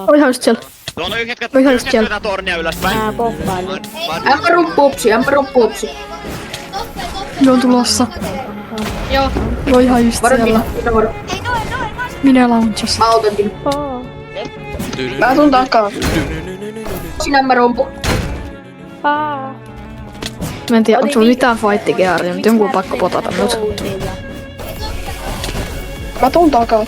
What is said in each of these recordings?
Oihan just siellä. Tuolla on yhdet siellä. tornia ylöspäin. Mä poppailin. Ämpärumppuupsi. Joo tulossa. Joo. Oihan just siellä. Minä launchas. Mä autenkin. Mä tuun takaa. Sinä ämpärumppu. Mä en tiedä, onko sulla mitään fightigearia, mutta jonkun on pakko potata nyt. Mä tuun takaa.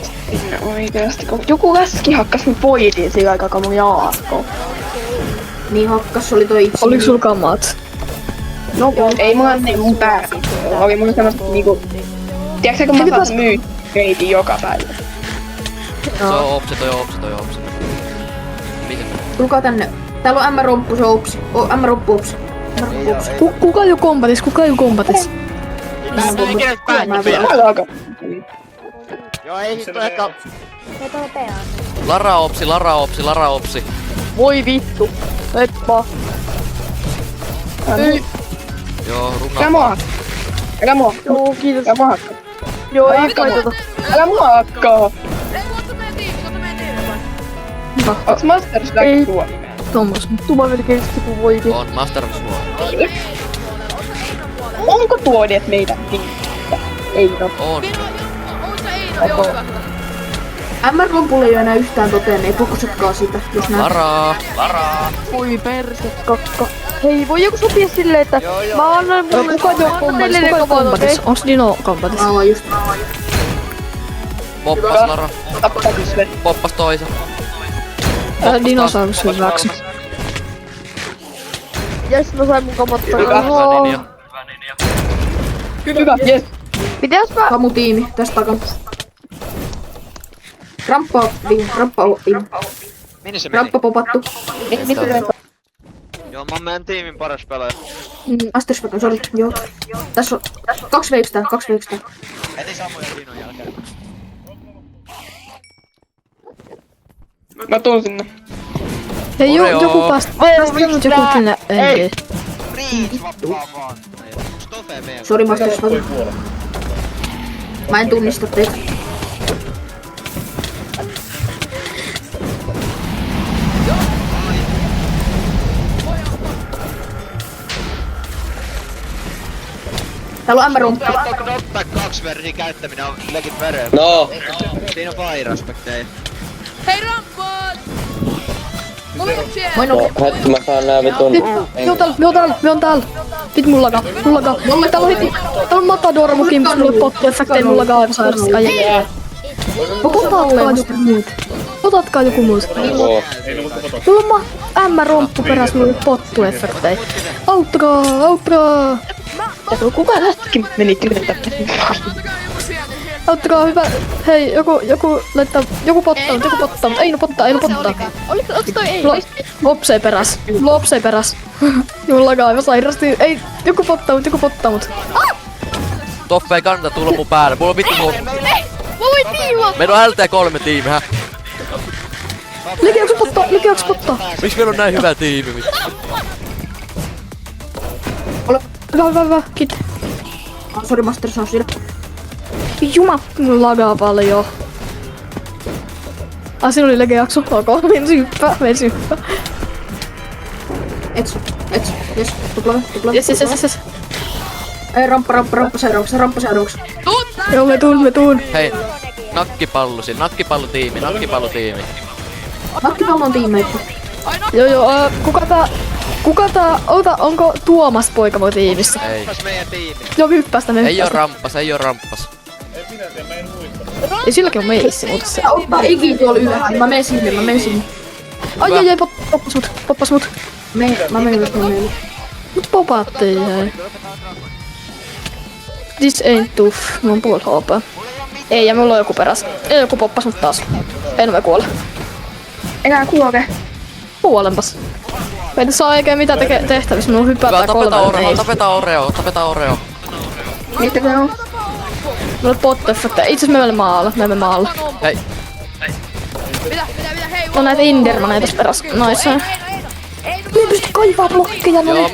Oikeesti, kun joku läski hakkas mun poitiin sillä aikaa, kun mun Jaakko. Niin hakkas oli toi itse. Oliko sulla kamat? No ei mulla mun pää. Oli mulla semmoset niinku... Tiedätkö kun mä saan myy reitin joka päivä? Se on opsi. Mikä? Tulkaa tänne. Täällä on ämpärumppu, se on opsi. Ämpärumppuupsi. Kuka jo kombatis? Tää ei kenet päin. Täällä alkaa. Joo, ei sit ehkä... Lara opsi. Voi vittu. Leppa. Joo, Älä mua. Joo, kiitos. Älä mua hakkaa. Joo, ei kaitota. Älä mua hakkaa. Onks Master Slack tuo? Tommos. Tuma melkein kun voikin. on Master Sword. Onko tuodet meidän tiimistä? Ei oo. On. Ämmärrumpulla ei oo enää yhtään toteen, ei fokusetkaa sitä, jos nää... Laraa. Voi perse, kakka. Hei, voi joku sopia silleen, että mä annan mulle... Kuka jo kombatis? Onks Dino kombatis? Aa, just. Poppas Lara. Tappatis me. Poppas toisen. Dino saaks hyväksy. Jes, mä sain mun kamat Hyvä. takaa. Hyvä, jes. Mitäs mä... Kamu tiimi, tästä takan. Ramppa viime. Minne se meni? Ramppa popattu. Mitä se Joo, mä oon meidän tiimin paras pelaaja. Asterspäkän, sori. Joo. Tässä on 2 veikstää. Heti Samu ja Tinon jälkeen. Mä tuun sinne. Hei, Oreo. joku päästä nyt joku sinne enkiin. Riits vappaa vaan. Stofe meidän. Sori, Asterspäkän. Mä en tunnista teitä. Täällä on ämmärumppu. Knockback 2 versi käyttäminen on legit vereen. No, Siinä on fire-aspekteja. Hei ramppaat! Moi no, nuke. hetki mä saan nää vitun... Me on täällä. Pit mulla lagaa. Täällä on heti. Täällä on Matadora mukin, mutta mulla on pottu-efektejä, mulla lagaa aivan sairasti. Ai. Otatkaa joku muut. Oo. Mulla on ämmäromppu peräs, mulla on pottu-efektejä. Auttakaa! Kuka tästäkin meni tyyntä? Auttakaa, hyvä. Hei, joku laittaa, joku pottaa. Ei no pottaa. Oliko toi ei? Lopsei peräs. Mulla lagaa aivan sairasti. Ei, joku pottaa mut. Toffe ei kannata tulla mun päälle. Mulla on vittu mun... Mä voin tiimaa! Meillä on LT3 tiimi, hä? Lekeaks pottaa? Miks meillä on näin hyvä tiimi, vittu? Hyvä. Kit. Sori, Master, se on siinä. Juma, mulla lagaa paljon. Siinä oli legejakso. Ok, mensi hyppää. Ets. Jes, tupla. Yes. Ei, ramppa seuraavaksi. Joo, me tuun. Hei, nakkipallotiimi. Nakkipallo on tiimeitä. Joo, kuka tää, onko Tuomas poika tiimissä? Ei. Kas meidän tiimi. Joo, hyppäästä. Ei oo ramppas. Ei silläkin on meissi, mutta se... Ottaa ikin tuolla ylhäällä. Mä menen sinne. Ai, poppas mut. Mä menen just meille. Mut popattiin, hei. This ain't tough. Mulla on puol HP. Ei, ja mulla on joku peräs. Ei, joku poppas mut taas. Ei no me kuole. Enää kuoke. Kuolenpas. Meitä saa oikein mitä tehtävissä. Mulla hypätään Tapetaan Oreo. Mistä se on? Mulla on potto-efektejä. Itse asiassa me emme maalla. Hei. Mitä, hei! On näitä Indermaneja tässä perässä. Noissa. Me ei pysty kaivaa blokkeja. Joo,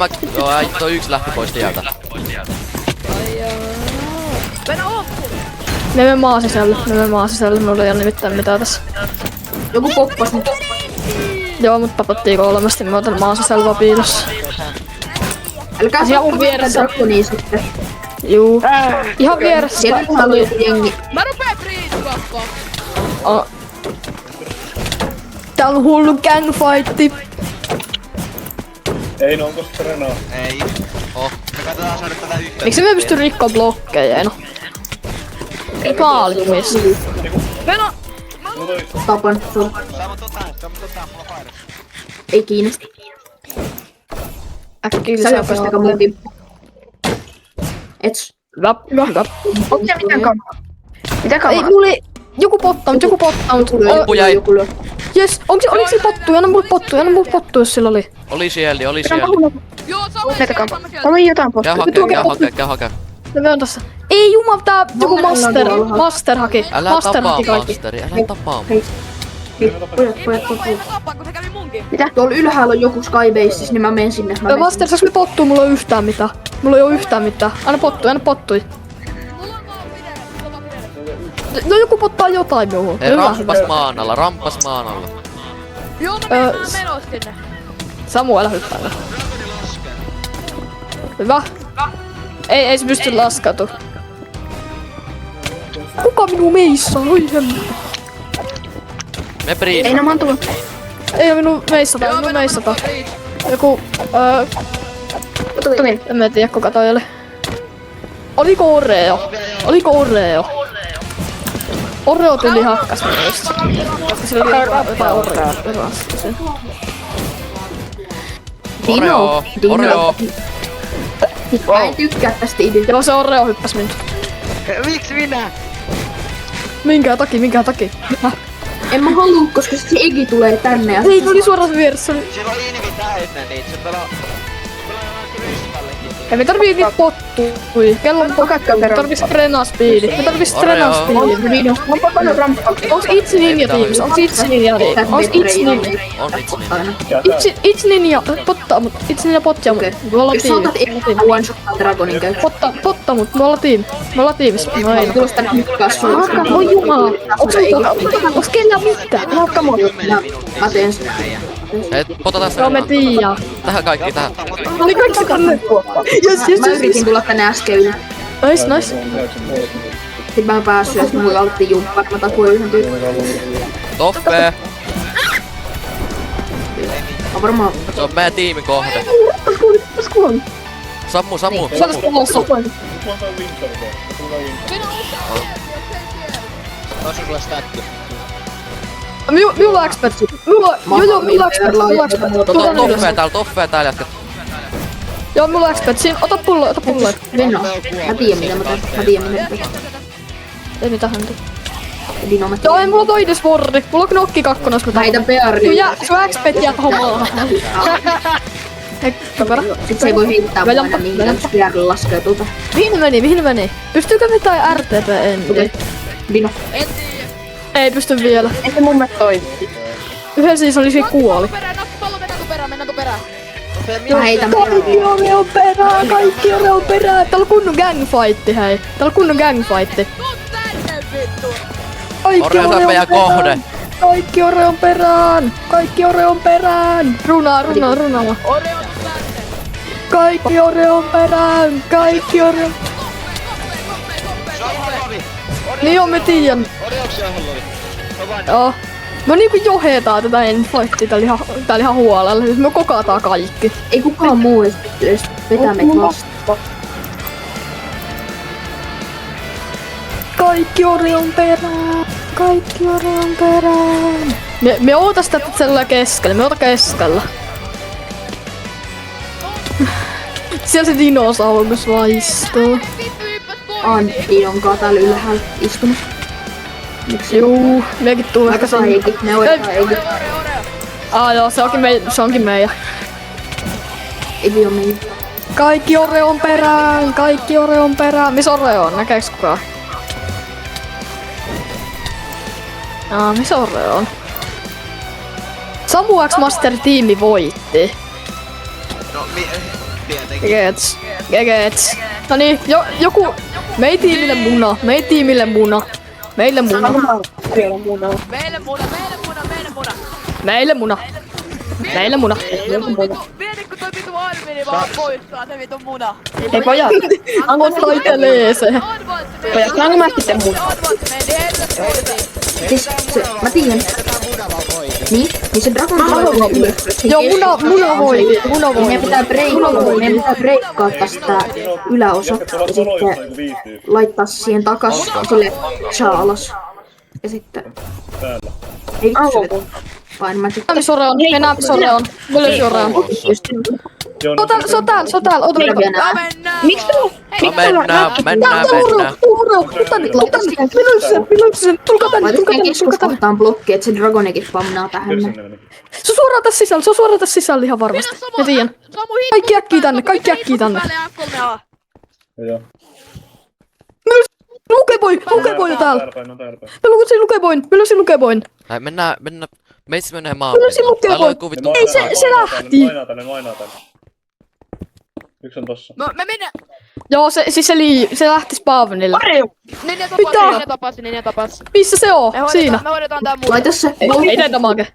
toi yksi lähti pois tieltä. Mennä oppu! Me emme maa sisällä. Mulla ei ole nimittäin mitään tässä. Joku poppas nyt. Joo, mut tapattiin kolmesti, mä otan maansa selvä piilossa. Älkää Ihan mun saa vieressä. Dragonia sitten. Juu. Ihan vieressä. Siellä on joku jengi. Mä rupeen freeze-kakkoon. Oh. Täällä on hullu gangfightti. Ei no, onko se Renault? Ei. Me katsotaan saada tätä yhteen. Miksi me pysty rikkoa blokkeja? No. Kaalimis. Meno! Tapan sun. Saamme tota, mulla fire. Ei kiinnosta. Äkkiä Sä lisää hyppäsit aika mun kimppuun. Ets. Hyvä. Onko se mitään kamaa? Mitä Ei, kamaa? mulla ei... Joku pottanut. Loppu jäi. Joku lyö. Jes, oliko sillä pottuja? Anna mulle pottuja, jos sillä oli. Oli sieltä. Joo, se on Näitä kamaa. Oli jotain Käy postia. hakee. Se on tossa. Ei jumala, tää joku master haki. Älä Master tapaa haki kaikki. masteri, älä tapaa. Pojat. Ei tapaa, kun se kävi munkin. Tuolla ylhäällä on joku Skybases, niin mä menen sinne. Master, saaks me pottua? Mulla ei oo yhtään mitään. Anna pottui. Mulla on vaan pidellä. No joku pottaa jotain muuhun. Hei, rampas maan alla. Joo, mä Öö, menen menos sinne. Samu, älä hyppää. Hyvä. Ei se pysty laskautua. Kuka minun meissa? Oi hemmi. Me priis. Ei no mä oon tullut. Ei oo minun meissata. Joku... Tulin. En mä tiedä kuka toi oli. Oliko Oreo? Oreo tuli hakkas meistä. Koska sillä oli jotain Oreo. Oreo. Mä en tykkää tästä ideasta. Joo, se Oreo hyppäs minut. Miksi minä? Minkä takia? En mä haluu, koska se Egi tulee tänne ja Ei, ne oli suoraan vieressä. Sillä on Invi täynnä niitä, se pelaa Crystallekin. Ei me tarvii niitä pottui. Kello on Pokatkaa me perään. tarvis treenaa speedi. Mä oon pannut rampaa. Onks itse ninja tiimis? Onks itse ninja tiimis? On itse. Itse ninja pottaa mut. Itse ninja pottia mut. Me ollaan jos sä otat tiimi. Egi one shottaa Dragonin käy. Potta mut. Me ollaan tiimis. No ei. Tulos tänne hykkaa sulle. Voi jumala. Onks kellään mitään? Mä teen sen. Hei, potataan Joo, me sen. tiiää. Tähän kaikki, tähän. Oli kaikki tänne. Mä yritin tulla tänne äsken yli. Nice. Sit mä en päässyt ja sit mulla oltiin jumppaa. Mä tapuin yhden tyypin. Toffe. Mä varmaan... Se on meidän tiimin kohde. Sammu. Ois sulla stäkki. Minulla on expert. Mulla on expert. Toffee täällä jätkä. Joo, mulla on expert. Siinä, ota pullo. Dino. Mä tiedän mitä mä teen. Ei mitään häntä. Dino mä Joo, ei tiedän. mulla on toi spordi. Mulla on knokki kakkonas, mä Mä heitän PR-ly. sun expert jää tohon maahan. Hei, kapera. Sit se ei voi heittää mua enää mihinkään, jos PR laskee tuota. Mihin meni? Pystyykö mitään RTP endi? Dino. En tiedä. Ei pysty vielä. Ei se mun mielestä toimi. Yhden siis oli siinä kuoli. Mennäänkö perään? Mä heitän PR-ly. Kaikki Oreon perään. Täällä on kunnon gangfightti, hei. Tuu tänne vittu. Oreo saa meidän kohde. Kaikki Oreon perään. Runaa. Oreo Kaikki Oreon perään. Niin joo, me tiedän. Oreoksi on hallovi. Joo. Me niinku johetaan tätä endfightia täällä ihan huolella. Siis me kokataan kaikki. Ei kukaan muu edes vetää meitä vastaan. Kaikki Oreon perään. Me ootas tätä sellainen keskellä. Me oota keskellä. Siellä se dinosaurus vaistuu. vittu hyppäs pois. Antti onkaan täällä ylhäällä istunut. Miksi? Juu, mekin tuu ehkä Aika sen. saa Egi. Ne hoitaa Egi. Joo, se onkin meidän. Egi on meidän. Kaikki Oreon perään. Missä Oreo on? Näkeeks kukaan? Missä Oreo on? Samu X Master tiimi voitti. No, tietenkin. Gegets. No niin, joku... Mei tiimille muna. Meille muna. Meille muna. Meille muna. Meille muna. Mieti kun toi vitu Almini vaan poistaa se vitu muna. Ei pojat. Taitelee se. Pojat, saanko mä sitten mun? Siis se, mä tiedän. Niin se Dragon tulee ylös. Joo, muna voi. Meidän pitää breikkaa tästä yläosa ja sitten laittaa siihen takas sille saa alas. Ja sitten... Ei vittu vain mä tykkään. Soreon, mennään Soreon. Mä löysin Soreon. Se on täällä, oota mennään. Miksi tuo? Mennään. Tulkaa tänne. Kohtaan blokki, että se Dragonikin pamnaa tähän. Se on suoraan tässä sisällä ihan varmasti. Mä tiedän. Kaikki äkkii tänne. Joo. Lukeboin täällä. Mä löysin lukeboin. Mennään. Meitsi menee maalle. Mä löysin lukeboin. Ei se lähti. Mainaa tänne. Yksi on tossa. No me mennään. Joo, se lähti spawnille. Ninja tapas. Missä se on? Siinä. Me hoidetaan tää muu. Laita se. Ei tee damage.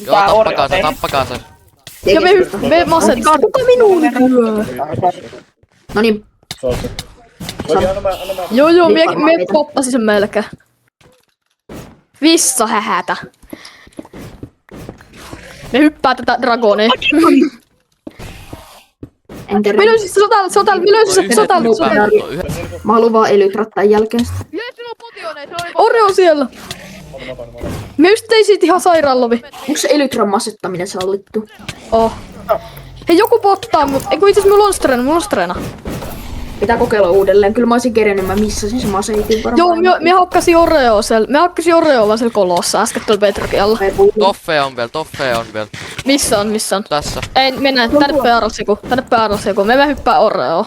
Joo, tappakaa se. Ja me masentaa. Kuka minuun lyö? Noniin. Se on se. Anna mä. Joo, me poppasin sen melkein. Vissa hähätä. Me hyppää tätä dragonia. En tiedä. Me löysin se täällä. Mä haluun vaan elytrat tän jälkeen sitä. Jes, sulla on potioneet, se oli Ore on siellä. Me just tein siitä ihan sairaalovi. Onko se elytran masettaminen sallittu? Oh. Hei, joku pottaa mut. Eiku itse asiassa mulla on streena. Pitää kokeilla uudelleen. Kyllä mä olisin kerennyt, mä missasin se maseitin varmaan. Joo, me hakkasin Oreo siellä. Me hakkasin Oreo vaan siellä kolossa äsken tuolla Petrokialla. Toffee on vielä. Missä on? Tässä. Ei, mennään tänne pääaralsiku. Me hyppää Oreo.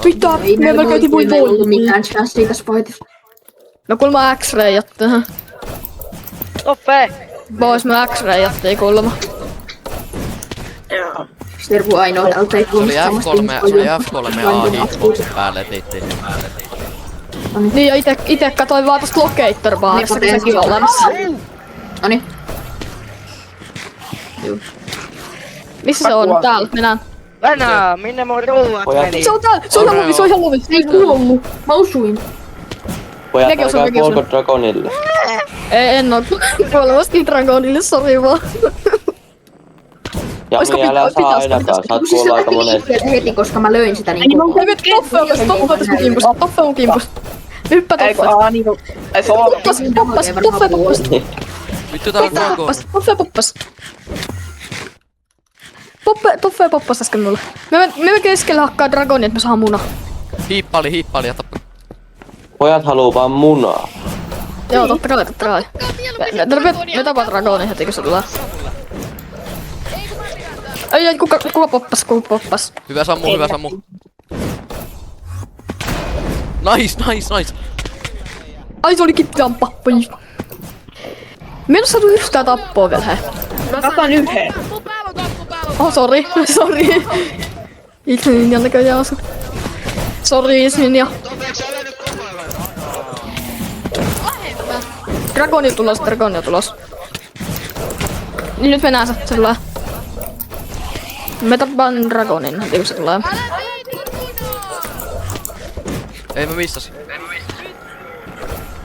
Mitä? Me melkein voi ollut mitään chanssiä tässä fightissa. No kuulemma X-rayjattiin. Toffe! Bois me X-rayjattiin kuulemma. Stervu ainoa täältä ei Se oli F3 hitboxin päälle, et liittiin. Niin ja ite katsoin vaan tosta Locator-baarista, kun sekin on olemassa. Noniin. Missä se on? Täällä, mennään. Venää, minne mun ruuat meni? Se on täällä, se on ihan lovi. Ei kuulunut. Mä osuin. Pojat, Nekin osuu. polko Dragonille. Ei, en oo. Kuolevasti Dragonille, sori vaan. Ja me älä saa ainakaan, saat kuolla aika monesti. Heti, koska mä löin sitä niin kuin... Ei, Toffe on kimpus. Me hyppää Toffeen. Poppas. Vittu tää on Dragon. Poppas. Toffe poppas äsken mulle. Me keskellä hakkaa Dragonia, et me saa muna. Hiippaili ja tappa. Pojat haluu vaan munaa. Joo, totta kai. Me tapaa Dragonia heti, kun se tulee. Ei, kuka poppas. Hyvä sammu. Nice. Ai, se oli kippiamppa. Me en oo saatu yhtään tappoa vielä, hei. Mä otan yhden. mun päällä on tappu. Oh, sori. Itse Ninja näköjään osu. Sori, Ninja. Dragoni tulos. Niin nyt mennään se tulee. Me tappaan Dragonin heti kun se tulee. Ei mä missasin.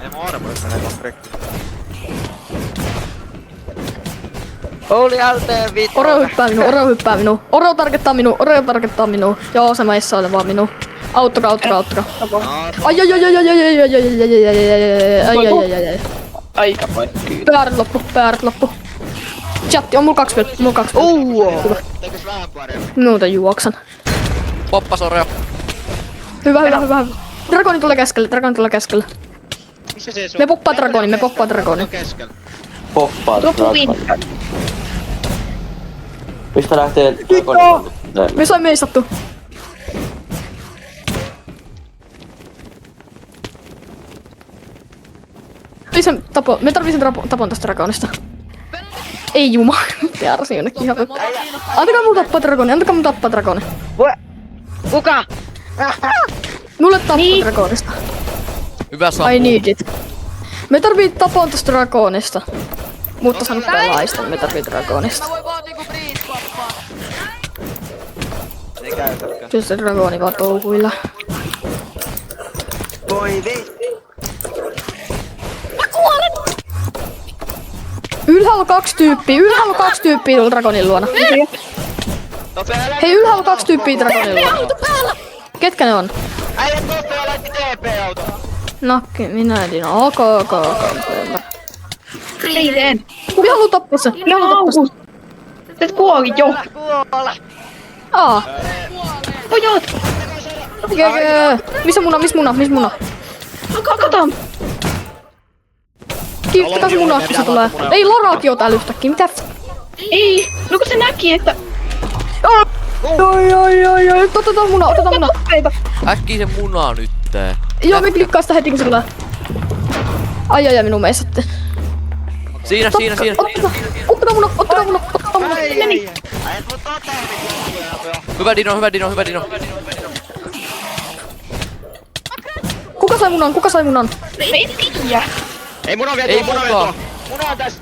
Ei mun armorit menee vaan rikki. Oli LT vittu. Oreo hyppää minuu. Oreo targettaa minuu. Joo, se maissa vaan minuu. Auttokaa. Ai. Aika poikki. Pääret loppu. Chatti on mulla 2 vielä. Teikö vähän paremmin? Muuta juoksan. Poppas Oreo. Hyvä. Dragoni tulee keskelle. Missä se Me poppaa Dragoni. Keskellä. Poppaa Dragon. Mistä lähtee Dragon? Me sai meisattu. Me tarvitsen tapon tästä Dragonista. Ei juma. Järsi jonnekin ihan vettä. Antakaa mun tappaa Dragoni. Kuka? Mulle tappaa Dragonista. Hyvä sammu. I need it. Me tarvii tapoon tosta dragonista. Mutta sanon pelaista, me tarvii dragonista. Mä voin vaan niinku breed-kappaa. Ei käytäkään. Kyllä se dragoni vaan touhuilla. Voi vittu. Ylhäällä 2 tyyppiä, tuolla dragonin luona. Hei, ylhäällä 2 tyyppiä dragonin luona. Ketkä ne on? Äijät Toffeja laitti TP-auto. Nakki, minä edin. Ok. Reiden! Kuka haluu tappaa sen? Sä et kuoli jo! Kuole. Pojat! Missä muna? Kato! Kiittäkää se muna, kun se tulee. Ei Laraakin ota yhtäkkiä, mitä? Ei! No kun se näki, että... Oi. Otetaan muna. Äkkiä se muna nyt. Joo, me klikkaa sitä heti kun se tulee. Ai, minun meissatte. Siinä. Ottakaa muna. Ai. Äijät mut ottaa Hyvä Dino. Kuka sai munan? En tiedä! Ei mun on vielä Ei tuo, mukaan. Muna on tässä.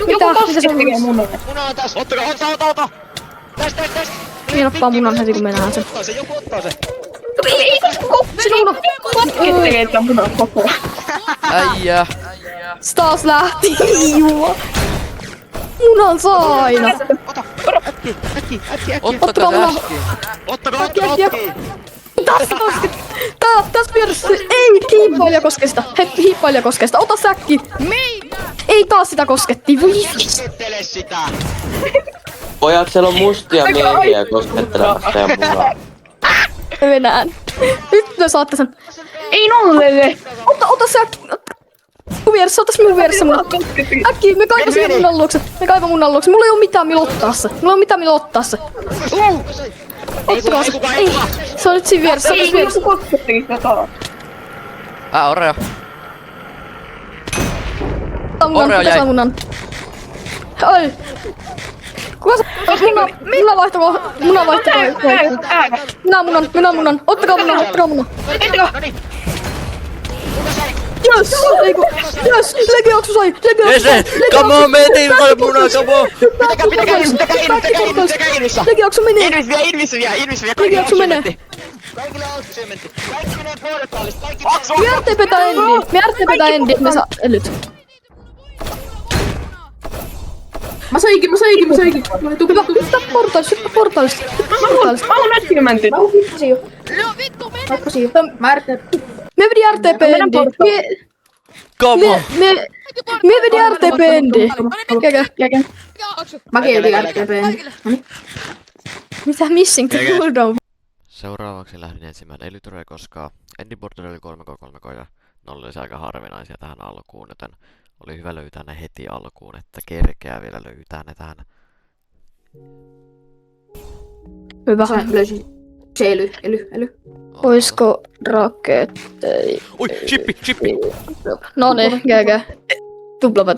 Mitä se on? Muna on tässä. Ottakaa. Tästä. Minä nappaan munan heti kun me nähdään sen. Joku ottaa se. Ei Sinun muna. Laskettelee tätä munan koko. Äijä. Se taas lähti. Munan saa aina. Ottakaa se äsken. Ottakaa. Tässä vieressä. Ei, hiippailija koskee sitä. Ota säkki. Ei taas sitä kosketti. Voi Kettele sitä. Pojat, siellä on mustia miehiä koskettelemassa ja munaa. Venään. Nyt te saatte sen. Ei nollelle! Ota säkki. Otas minun vieressä muna. Äkkiä, me kaiva siihen munan luokse. Mulla ei oo mitään milottaa se. Ottakaa se. Ei. Se on nyt siinä vieressä. Oreo. Kuka jäi. saa munan? Oi. Kuka saa munan vaihtako? Minä munan. Ottakaa munan. Yes! Legioksu sai! Come on, me etiin munaa, come on! Pitäkää Invissä. Legioksu menee! Invissä vielä. Legioksu menee! Kaikille autsyymentti. Kaikki menee puoletallista. Kaikki Me RTPtä endi, me saa elyt. Mä saikin. Hyppää portaalista. Mä oon näkymäntyn. No vittu, mene! Me vedi RTP endi. Come on! Me vedi RTP endi. Käkä. Mäkin oli RTP. Mitä missing the cooldown? Seuraavaksi lähdin etsimään Elytoroja, koska Endi Border oli 3k3k ja ne olisi aika harvinaisia tähän alkuun, joten oli hyvä löytää ne heti alkuun, että kerkeää vielä löytää ne tähän. Hyvä. Sä löysin se ely. Oisko raketteja? Ui, chippi! No niin, GG. Tuplava.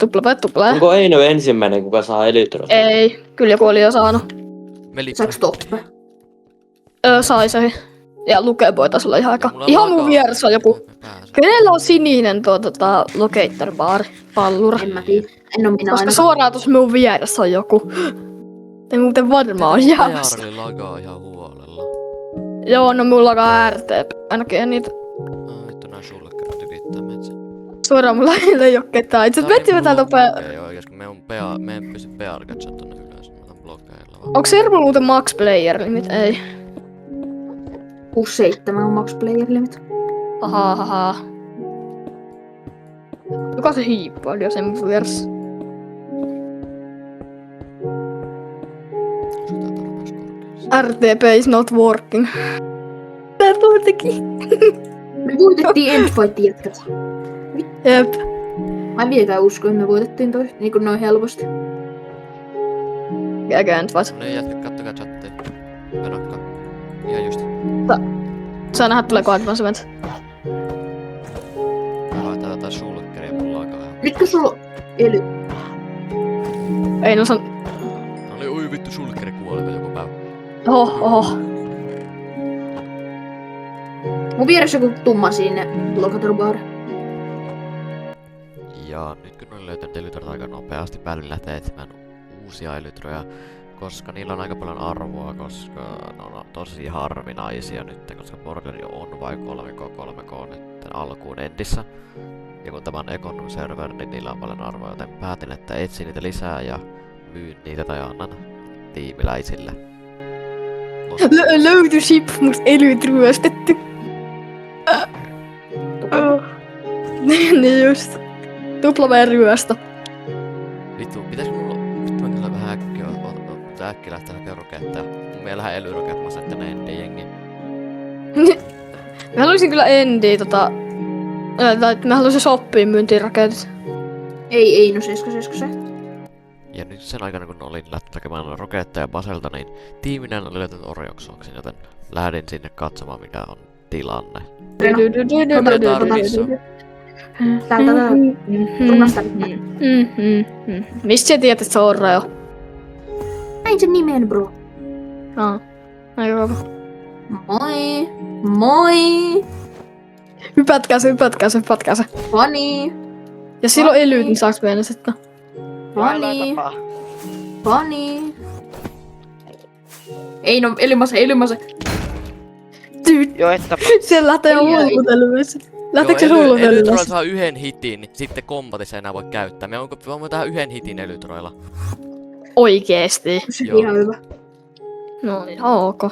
Onko Eino ensimmäinen, kuka saa Elytoroja? Ei, kyllä joku oli jo saanut. Saaks Toppe? Sai se. Ja Lukeboy taisi olla ihan aika. Ihan mun vieressä on joku. Kenellä on sininen locator bar pallura? En mä tiedä. En oo minä Koska aina. suoraan tuossa minun vieressä on joku. Ei muuten varmaan on jäämässä. Pajari lagaa ihan huolella. Joo, no mulla on RTP. Ainakin en niitä. Vittu nää sullekerrat tykittää metsä. Suoraan mulla ei oo ketään. Itse vetivät täältä Ei oikees, kun me en pysty PR-katsoa tonne ylös. Mä otan blokkeilla vaan. Onko Servo muuten max player limit? Ei. 6-7 on max player limit. Haha. Joka se hiippaili jo sen mun vieressä? Osutaan tarpeeksi korkeassa. RTP is not working. Tää teki. Me voitettiin endfightin jätkät. Jep. Mä en vieläkään usko, että me voitettiin toi niinku noin helposti. Jääkään vas. No niin, jätkät, kattokaa chattia. Venakka. Ihan just. Saa nähdä tuleeko advancement. Laitetaan jotain sulkkeria mulla aikaa. Nytkö sulla on ely? Ei no san... Oli ui vittu sulkkeri kuoli vielä joku päivä. Oho. Mun vieressä joku tumma sinne locator bar. Ja nyt kun olen löytänyt elytroita aika nopeasti, päälle lähtee etsimään uusia elytroja, koska niillä on aika paljon arvoa, koska ne on tosi harvinaisia nyt, koska borderi on vain 3K nyt alkuun endissä. Ja kun tämä on economy server, niin niillä on paljon arvoa, joten päätin, että etsin niitä lisää ja myyn niitä tai annan tiimiläisille. Löytyi ship, must elyt ryöstetty. Niin just. Tuplaveen ryöstö. Vittu, pitäisikö mulla... Vittu mä kyllä vähän äkkiä lähteä hakemaan roketteja. Mun mielestä lähden elyroket masetteen jengi. Mä haluaisin kyllä endiä mä haluaisin shoppiin myyntiraketit. Ei, no seisko se. Ja nyt sen aikana kun olin lähtenyt tekemään roketteja Baselta, niin tiiminään oli löytänyt Orioksoksen, joten lähdin sinne katsomaan mikä on tilanne. Täältä runnasta. Mistä sä tiedät, että se on Oreo? Näin sen nimen, bro. Aivan. Moi! Hypätkää se. Fani! Ja silloin elyt, niin saaks mennä sitten? Fani! Ei no, ilmase. Joo, että Siellä lähtee jo hullutelmissa. Lähteekö se hullutelmissa? Elytroilla saa yhden hitin, niin sitten kombatissa ei enää voi käyttää. Me voimme tehdä yhden hitin elytroilla. Oikeesti? Se Joo. ihan hyvä. No ihan ok.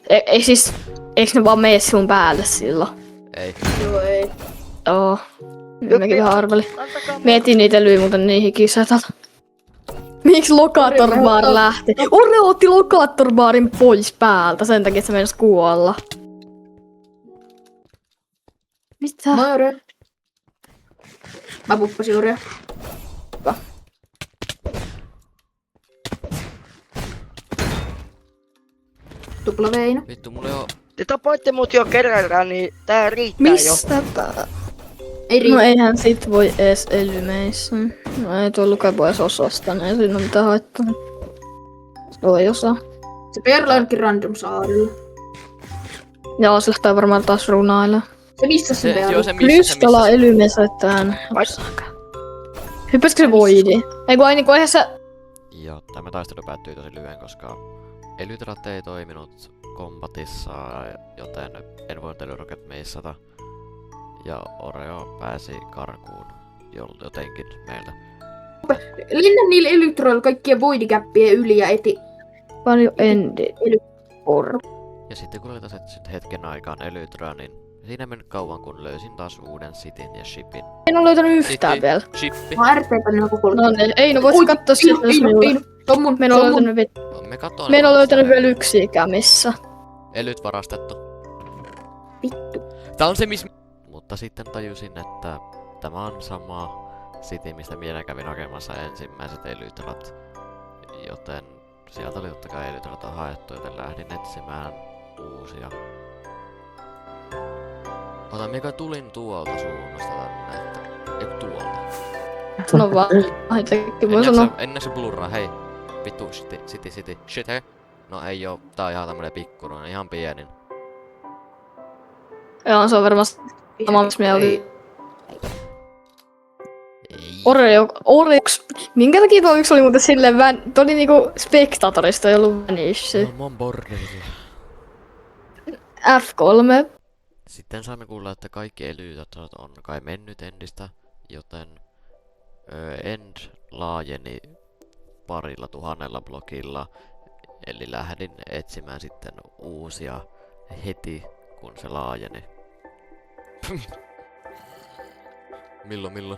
Eiks ne vaan mene sinun päälle silloin? Ei. Joo, ei. Oo. Mäkin vähän arvelin. Mietin niitä lyy muuten niihin kisätältä. Miksi Locator Bar lähti? Oreo otti Locator Barin pois päältä sen takia, että se meinasi kuolla. Mitä? Moi, Oreo. Mä puppasin Oreo. Tupla Veino. Vittu, mulla ei oo... te tapoitte mut jo kerran, niin tää riittää jo. Mistä tää? Ei No riitä. eihän sit voi ees elymeissä. No ei tuo Lukepo ees osasta, niin ei siinä oo mitään haittaa. Se voi osaa. Se perla onkin random saarilla. Joo, se lähtee varmaan taas runailemaan. Se missä se Joo, perla? se missä Krystala elymeissä soittaa hyppäskö se voidi? Eiku ai niinku eihän se... Ja tämä taistelu päättyi tosi lyhyen, koska elytrat ei toiminut kombatissa, joten en voinut elyroket meissata. Ja Oreo pääsi karkuun jotenkin meiltä. Lennä niille elytroilla kaikkien voidikäppien yli ja eti. Paljon endi. Ja sitten kun oli taas etsin hetken aikaan elytraa, niin siinä ei mennyt kauan kun löysin taas uuden sitin ja shipin. En oo löytänyt yhtään vielä. Shippi. Mä RP:tä ne koko No niin, ei no voit kattoo sieltä jos minulla. Se on mun. Me en oo löytänyt Me katsoin. Me en oo löytänyt vielä yksikään missä. Elyt varastettu. Vittu. Tää on se missä... Mutta sitten tajusin, että tämä on sama city, mistä minä kävin hakemassa ensimmäiset elytrat. Joten sieltä oli totta kai elytrata haettu, joten lähdin etsimään uusia. Ota, mikä tulin tuolta suunnasta tänne, että... Eiku tuolta. Sano vaan. Ai tekin voi sanoa. Ennen se blurraa, hei. Vittu, city. Shit, hei. No ei oo, tää on ihan tämmönen pikkuruinen, ihan pienin. Joo, se on varmasti sama missä me oli. Ei. Oreoks. Minkä takia tuo yksi oli muuten silleen toi oli niinku spektatorista, ei ollut vanishi. No, on borderilla. F3. Sitten saimme kuulla, että kaikki elytrat on kai mennyt Endistä, joten End laajeni 2,000 blokilla, eli lähdin etsimään sitten uusia heti, kun se laajeni. Milloin?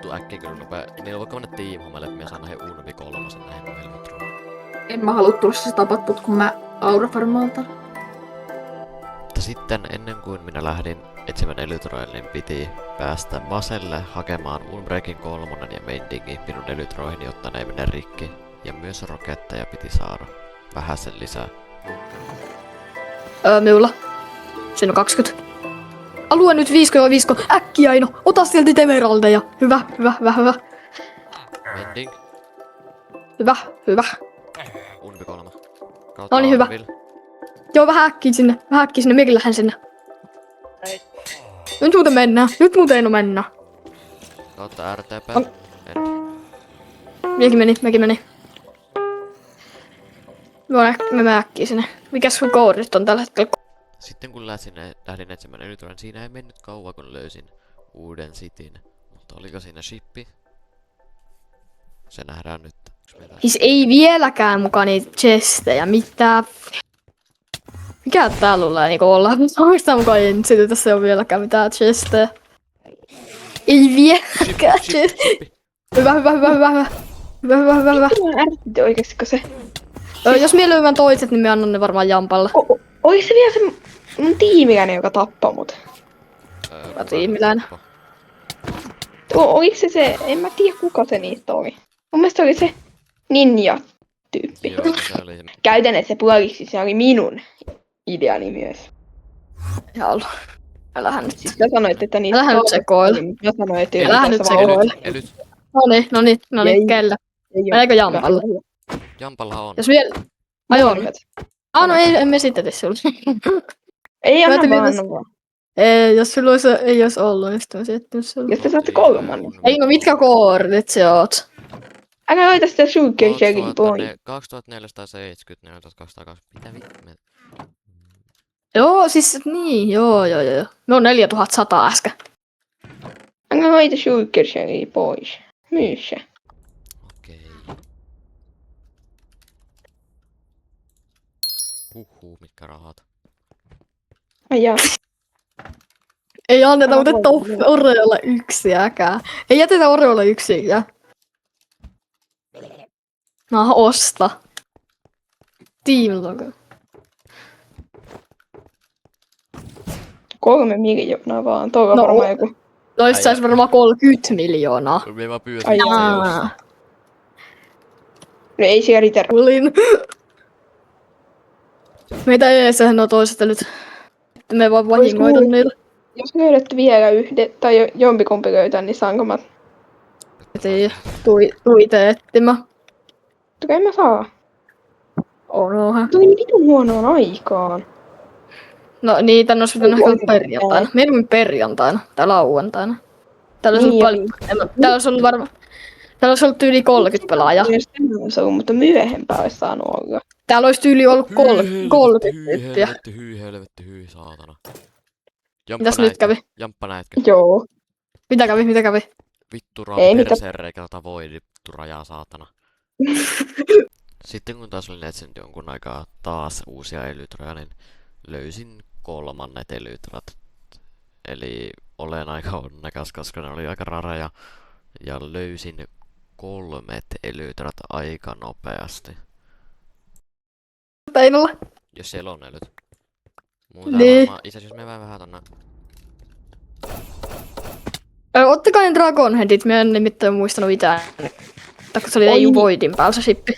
Tuu äkkiä kyllä nopea. Niillä on vaikka mennä tiimhommelle, että minä saan näihin Unobi 3 näihin mun helmetruun. En mä halua tulla se tapattut, kun mä aurafarmalta. Mutta sitten ennen kuin minä lähdin etsimään elytroille, niin piti päästä Baselle hakemaan Unbreakin 3 ja Mendingin minun elytroihin, jotta ne ei mene rikki. Ja myös roketteja piti saada vähäsen lisää. Minulla. Siinä on 20. Alue nyt 5-5. Äkkiä Aino. Ota sieltä temeraldeja. Hyvä. Mending. Hyvä. Unbi 3. No niin, hyvä. Joo, vähän äkkiä sinne. Minäkin lähden sinne. Nyt muuten mennään. Nyt muuten mennään. Kautta RTP. Mekin meni. Me äkkiä sinne. Mikäs sun koodit on tällä hetkellä? Sitten kun lähdin etsimään elytron, siinä ei mennyt kauan kun löysin uuden sitin. Mutta oliko siinä shippi? Se nähdään nyt. Siis ei vieläkään mukaan niitä chestejä, mitä? Mikä täällä luulee niinku olla? Oikeastaan mukaan ensin, tässä ei oo vieläkään mitään chestejä. Ei vieläkään chestejä. Hyvä. Mä ärsytti oikeesti, kun se... Jos mie löydän toiset, niin me annan ne varmaan Jampalle. Oliko se vielä se mun tiimiläinen, joka tappoi mut? Tiimiläinen. Oliko se, en mä tiedä kuka se niistä oli. Mun mielestä oli se ninja-tyyppi. Joo, se oli se. Käytän, se puoliksi se oli minun ideani myös. Jalo. Älähän nyt. Siis sä sanoit, että niistä... Älähän nyt sekoile. Mä sanoin, että Älähän nyt sekoile. Elyt. Noniin, kellä? Meneekö Jampalle? Jampalla on. Jos vielä... Ai on. No ei me sitten tee sulle. Ei anna Mä vaan, ajattelin, anna vaan. Jos sulla ei olisi ollut, niin sitten mä siettinyt sulle. Jos te saatte kolmannen. Ei no mitkä koordit se oot? Älä laita sitä Sugar Shagin pois. 2470, 4220. Mitä vittu? Joo, siis niin, joo. Me on 4100 äsken. Älä laita Sugar Shagin pois. Myy se. Okei. Mitkä rahat? Ajaa. Ei anneta muuten Oreolle yksiäkään. Ei jätetä Oreolle yksiäkään. No osta. Team logo. 3 miljoonaa vaan. Tuo on No, varmaan joku. Noista sais varmaan 30 miljoonaa. Me vaan pyydän, Ai että se jaa. jossain. No ei siellä riitä. Kuulin. Meitä ei edes nuo toiset nyt. Me vaan vahingoida niillä. Jos löydätte vielä yhden, tai jompikumpi löytää, niin saanko mä... Ei tui teettimä. Toki en mä saa. Onohan. Tuli vitun huonoon aikaan. No niitä on pitänyt olla perjantaina. Mieluummin perjantaina tai lauantaina. Täällä olisi ollut paljon. Täällä olisi ollut varmaan. Täällä olisi ollut yli 30 pelaajaa. Myös tänään olisi ollut, mutta myöhempää olisi saanut olla. Täällä olisi tyyli ollut 30 tyyppiä. Hyi, saatana. Jamppa Mitäs nyt kävi? Jamppa näetkö? Joo. Mitä kävi? Vittu Ei mitään. persereikä voi vittu rajaa saatana. Sitten kun taas olin etsinyt jonkun aikaa taas uusia elytroja, niin löysin kolmannet elytrat. Eli olen aika onnekas, koska ne oli aika rareja. Ja löysin 3 elytrat aika nopeasti. Teinolla. Jos siellä on elyt. Muuta Niin. varmaan, itse asiassa me vähän tonne. Ottakaa ne Dragonheadit, mä en nimittäin muistanut mitään. Taikka se oli Leiju Voidin päällä se shippi.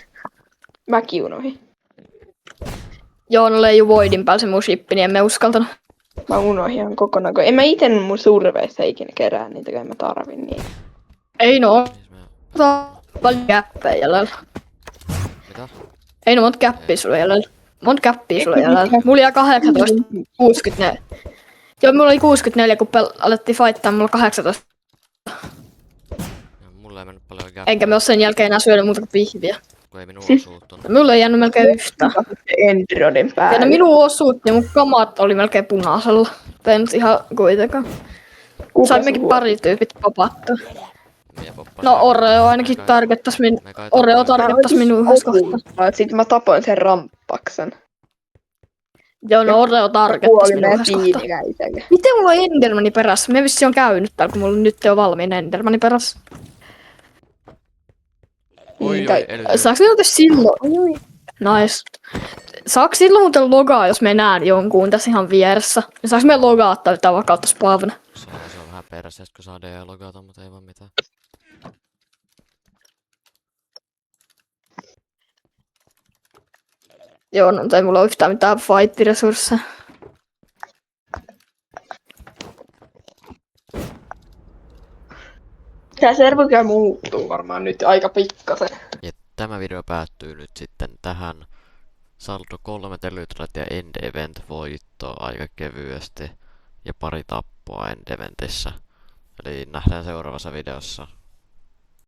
Mäkin unohin. Joo, no Leiju Voidin päällä se mun shippi, niin en mä uskaltanut. Mä unohin ihan kokonaan, kun en mä ite mun surveissa ikinä kerää niitä, kun en mä tarvin niitä. Ei no, Siis me... paljon käppejä jäljellä. Mitä? Ei no, monta käppiä sulla jäljellä. Monta käppiä sulla jäljellä. Mulla oli 18, 64. Joo, mulla oli 64, kun alettiin fightaa, mulla 18. Mulla ei mennyt paljon käppiä. Enkä mä oo sen jälkeen enää syönyt muuta kuin vihviä. Kun ei minua suuttunut. Mulla ei jäänyt melkein yhtään. Endrodin Ja päälle. no minun osuut ja mun kamat oli melkein punaisella. Tai nyt ihan kuitenkaan. Saimmekin pari tyypit popattua. No Oreo ainakin targettas Oreo targettas minua yhdessä kohtaa. Sitten mä tapoin sen ramppaksen. Joo, no Oreo targettas Kuoli minua meidän yhdessä kohtaa. tiimiläiselle. Miten mulla on Endermani perässä? Me vissi on käynyt täällä, kun mulla on nyt jo valmiin Endermani perässä. Oi, Saaks ne muuten silloin? Nice. Saaks silloin muuten logaa, jos me näen jonkun tässä ihan vieressä? Ja saaks me logaa tai jotain vakautta spavna? Se on vähän perseestä, kun saa D-logata, mutta ei vaan mitään. Joo, no mutta ei mulla ole yhtään mitään fight-resursseja. Tää servokään muuttuu varmaan nyt aika pikkasen. Ja tämä video päättyy nyt sitten tähän. Saldo 3 elytrat ja end event voitto aika kevyesti. Ja pari tappioa. loppua Endementissä. Eli nähdään seuraavassa videossa.